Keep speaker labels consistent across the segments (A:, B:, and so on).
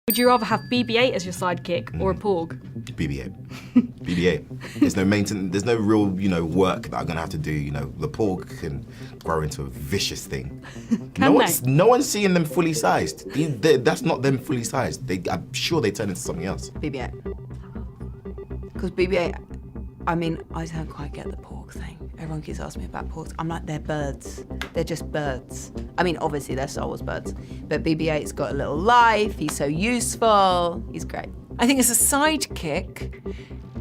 A: Would you rather have BB-8 as your sidekick or a Porg?
B: BB-8. BB-8. There's no maintenance, there's no real, work that I'm gonna have to do, The Porg can grow into a vicious thing. No one's seeing them fully sized. That's not them fully sized. I'm sure they turn into something else.
C: BB-8. Because BB-8, I don't quite get the Porg thing. Everyone keeps asking me about Porgs. I'm like, they're birds. They're just birds. Obviously they're Star Wars birds, but BB-8's got a little life. He's so useful. He's great.
D: I think as a sidekick,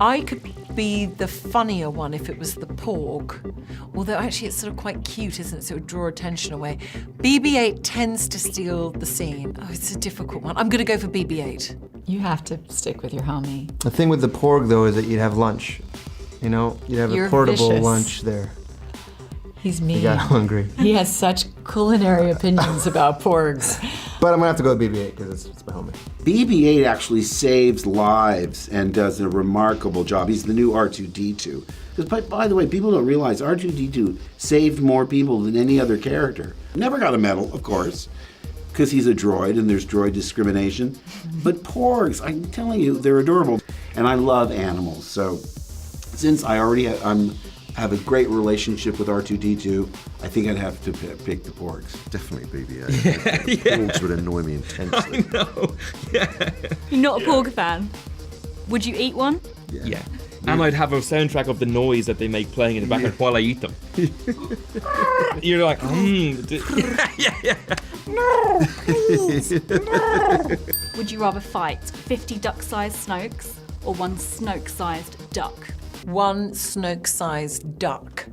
D: I could be the funnier one if it was the Porg. Although actually it's sort of quite cute, isn't it? So it would draw attention away. BB-8 tends to steal the scene. Oh, it's a difficult one. I'm gonna go for BB-8.
E: You have to stick with your homie.
F: The thing with the Porg, though, is that you'd have lunch. You'd have a portable lunch there.
E: He's mean.
F: You got hungry.
E: He has such culinary opinions about porgs.
F: But I'm gonna have to go with BB-8 because it's my homie.
G: BB-8 actually saves lives and does a remarkable job. He's the new R2-D2. Because by the way, people don't realize R2-D2 saved more people than any other character. Never got a medal, of course, because he's a droid and there's droid discrimination. But porgs, I'm telling you, they're adorable. And I love animals, so since I already have a great relationship with R2-D2, I think I'd have to pick the porgs.
H: Definitely BB-8. Porgs would annoy me intensely.
I: I know. Yeah.
A: You're not a Porg fan? Would you eat one?
I: Yeah. And I'd have a soundtrack of the noise that they make playing in the background while I eat them. You're like,
A: No, please, no. Would you rather fight 50 duck-sized Snokes or one Snoke-sized duck?
D: One Snoke-sized duck.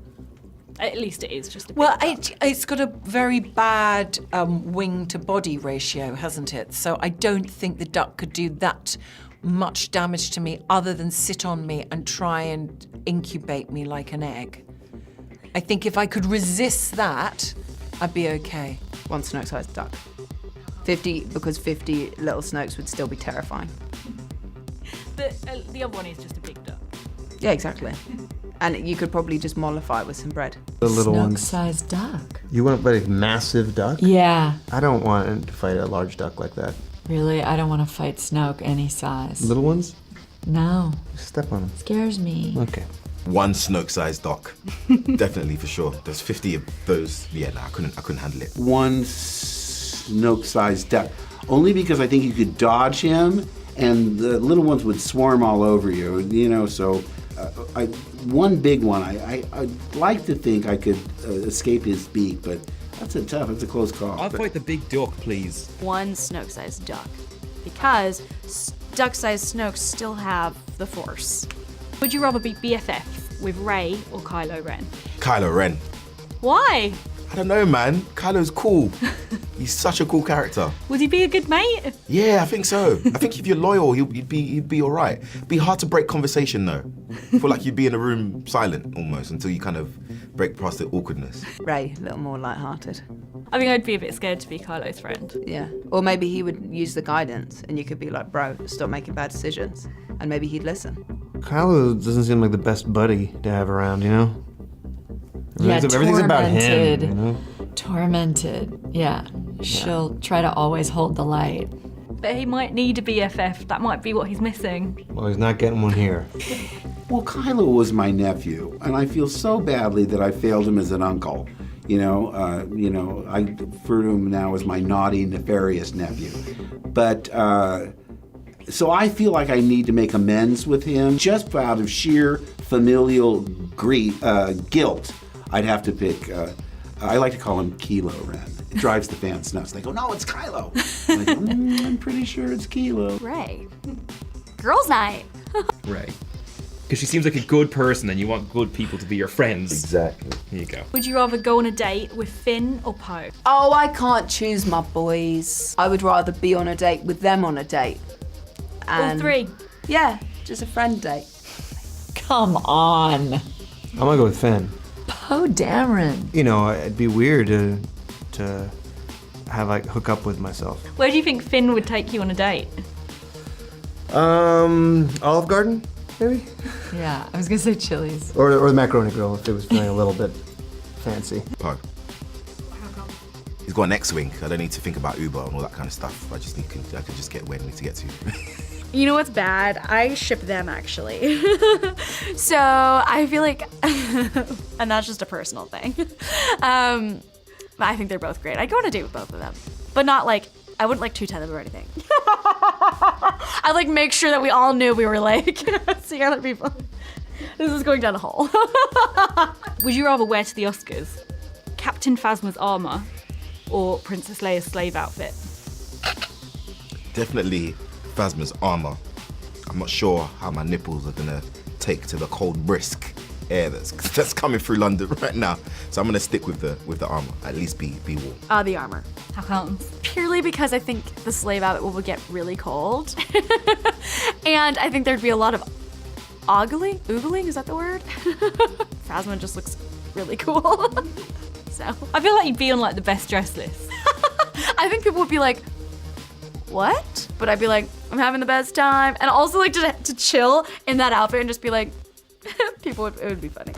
A: At least it is just a big
D: Well,
A: duck.
D: it's got a very bad wing-to-body ratio, hasn't it? So I don't think the duck could do that much damage to me other than sit on me and try and incubate me like an egg. I think if I could resist that, I'd be okay.
C: One Snoke-sized duck. 50, because 50 little Snokes would still be terrifying.
A: The other one is just a big duck.
C: Yeah, exactly. And you could probably just mollify it with some bread.
F: The little ones.
E: Snoke-sized duck.
F: You want to fight a massive duck?
E: Yeah.
F: I don't want to fight a large duck like that.
E: Really, I don't want to fight Snoke any size.
F: Little ones?
E: No.
F: Step on them.
E: Scares me.
F: Okay.
B: One Snoke-sized duck. Definitely, for sure. There's 50 of those. Yeah, no, I couldn't handle it.
G: One Snoke-sized duck. Only because I think you could dodge him and the little ones would swarm all over you, so one big one, I'd like to think I could escape his beak, but that's a close call.
I: I'll fight the big duck, please.
J: One Snoke-sized duck, because duck-sized Snokes still have the Force.
A: Would you rather be BFF with Rey or Kylo Ren?
B: Kylo Ren.
A: Why?
B: I don't know, man. Kylo's cool. He's such a cool character.
A: Would he be a good mate?
B: Yeah, I think so. I think if you're loyal, he'd be all right. It'd be hard to break conversation, though. I feel like you'd be in a room silent, almost, until you kind of break past the awkwardness.
C: Rey, a little more lighthearted.
A: I think I'd be a bit scared to be Kylo's friend.
C: Yeah. Or maybe he would use the guidance and you could be like, bro, stop making bad decisions. And maybe he'd listen.
F: Kylo doesn't seem like the best buddy to have around, Everything's about him,
E: Tormented. Yeah. She'll try to always hold the light.
A: But he might need a BFF. That might be what he's missing.
F: Well, he's not getting one here.
G: Well, Kylo was my nephew, and I feel so badly that I failed him as an uncle. I refer to him now as my naughty, nefarious nephew. But, so I feel like I need to make amends with him just out of sheer familial guilt. I'd have to pick, I like to call him Kilo Ren. It drives the fans nuts. They go, no, it's Kylo. I'm pretty sure it's Kilo.
J: Rey. Girls' night.
I: Rey. Because she seems like a good person and you want good people to be your friends.
F: Exactly.
I: Here you go.
A: Would you rather go on a date with Finn or Poe?
C: Oh, I can't choose my boys. I would rather be on a date with them on a date.
A: All three?
C: Yeah, just a friend date.
E: Come on.
F: I'm gonna go with Finn.
E: Poe Dameron.
F: It'd be weird to have hook up with myself.
A: Where do you think Finn would take you on a date?
F: Olive Garden, maybe?
E: Yeah, I was gonna say Chili's.
F: Or the Macaroni Grill if it was feeling a little bit fancy.
B: Poe.
A: How come?
B: He's got an X-wing. I don't need to think about Uber and all that kind of stuff. I can just get where I need to get to.
J: You know what's bad? I ship them actually. So I feel like, and that's just a personal thing. I think they're both great. I'd go on a date with both of them, but not like, I wouldn't like 210 them or anything. I'd like make sure that we all knew we were like seeing other people. This is going down a hole.
A: Would you rather wear to the Oscars Captain Phasma's armor or Princess Leia's slave outfit?
B: Definitely Phasma's armor. I'm not sure how my nipples are gonna take to the cold, brisk air that's coming through London right now. So I'm gonna stick with the armor. At least be warm.
J: The armor.
A: How comes?
J: Purely because I think the slave outfit will get really cold. And I think there'd be a lot of oogling, is that the word? Phasma just looks really cool. So
A: I feel like you'd be on like the best dressed list.
J: I think people would be like, what? But I'd be like, I'm having the best time. And also like to chill in that outfit and just be like, it would be funny.